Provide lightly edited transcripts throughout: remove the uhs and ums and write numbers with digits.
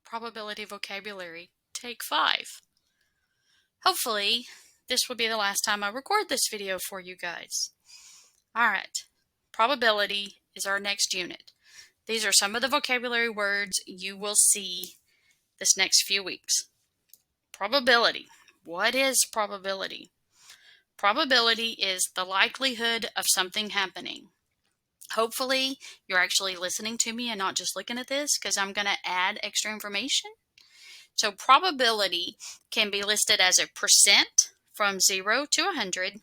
Probability vocabulary, take 5. Hopefully, this will be the last time I record this video for you guys. Alright, probability is our next unit. These are some of the vocabulary words you will see this next few weeks. Probability. What is probability? Probability is the likelihood of something happening. Hopefully, you're actually listening to me and not just looking at this, because I'm going to add extra information. So probability can be listed as a percent from 0 to 100,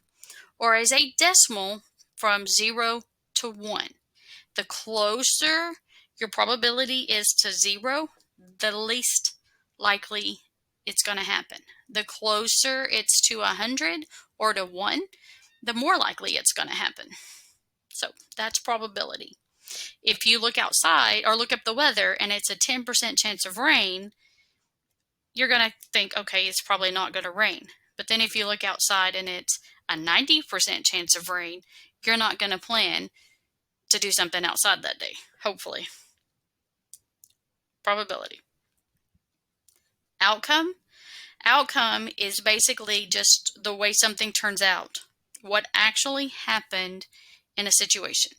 or as a decimal from 0 to 1. The closer your probability is to 0, the least likely it's going to happen. The closer it's to 100 or to 1, the more likely it's going to happen. So that's probability. If you look outside or look up the weather and it's a 10% chance of rain, you're going to think, okay, it's probably not going to rain. But then if you look outside and it's a 90% chance of rain, you're not going to plan to do something outside that day, hopefully. Probability. Outcome. Outcome is basically just the way something turns out. What actually happened in a situation.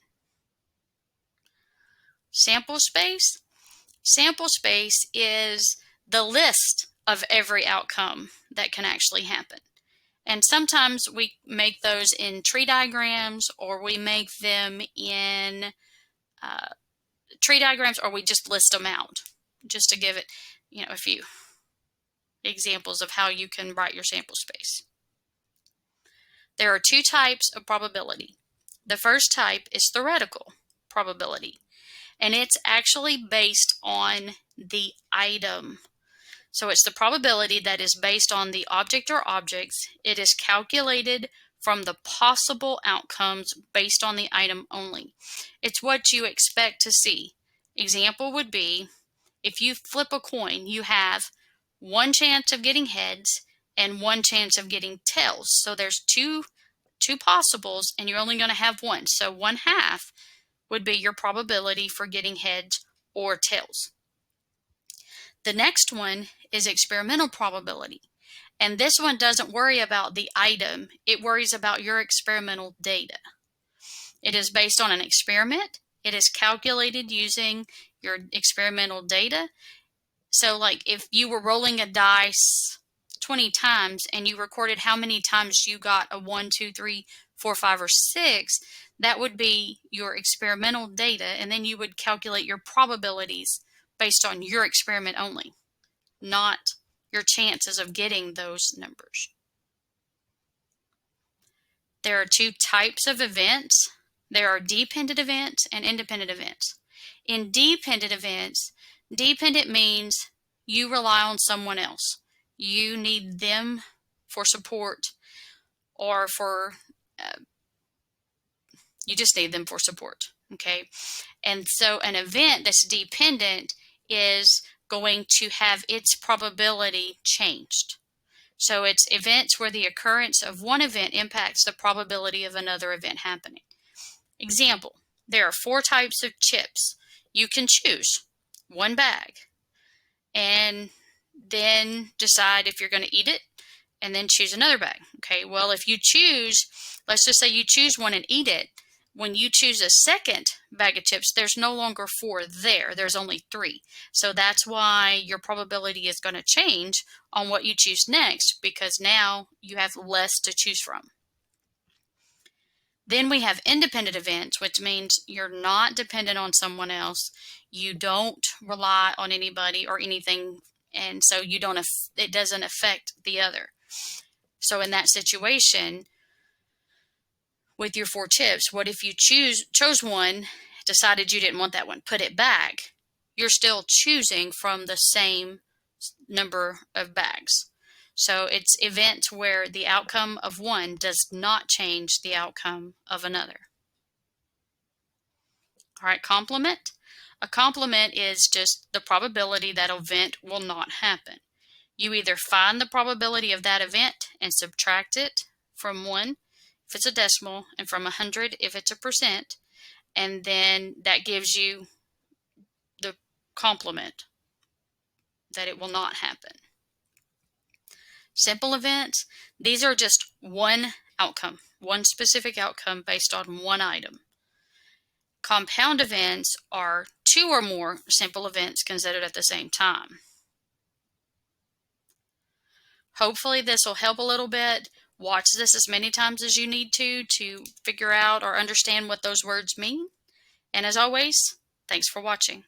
Sample space. Sample space is the list of every outcome that can actually happen. And sometimes we make those in tree diagrams, or we make them in tree diagrams, or we just list them out, just to give it, a few examples of how you can write your sample space. There are two types of probability. The first type is theoretical probability, and it's actually based on the item. So it's the probability that is based on the object or objects. It is calculated from the possible outcomes based on the item only. It's what you expect to see. Example would be, if you flip a coin, you have one chance of getting heads and one chance of getting tails. So there's two possibles, and you're only going to have one. So 1/2 would be your probability for getting heads or tails. The next one is experimental probability. And this one doesn't worry about the item. It worries about your experimental data. It is based on an experiment. It is calculated using your experimental data. So like if you were rolling a dice 20 times and you recorded how many times you got a 1, 2, 3, 4, 5, or 6, that would be your experimental data, and then you would calculate your probabilities based on your experiment only, not your chances of getting those numbers. There are two types of events. There are dependent events and independent events. In dependent events, dependent means you rely on someone else. You need them for support, or you just need them for support, okay? And so an event that's dependent is going to have its probability changed. So it's events where the occurrence of one event impacts the probability of another event happening. Example, there are 4 types of chips. You can choose one bag and then decide if you're going to eat it, and then choose another bag. Okay, well, if you choose, let's just say you choose one and eat it, when you choose a second bag of chips, there's no longer 4 there. There's only 3. So that's why your probability is going to change on what you choose next, because now you have less to choose from. Then we have independent events, which means you're not dependent on someone else. You don't rely on anybody or anything, and so it doesn't affect the other. So in that situation, with your 4 chips, what if you chose one, decided you didn't want that one, put it back? You're still choosing from the same number of bags. So it's events where the outcome of one does not change the outcome of another. All right, complement. A complement is just the probability that an event will not happen. You either find the probability of that event and subtract it from 1 if it's a decimal, and from 100 if it's a percent, and then that gives you the complement. that it will not happen. Simple events, these are just one outcome, one specific outcome based on one item. Compound events are two or more simple events considered at the same time. Hopefully this will help a little bit. Watch this as many times as you need to figure out or understand what those words mean. And as always, thanks for watching.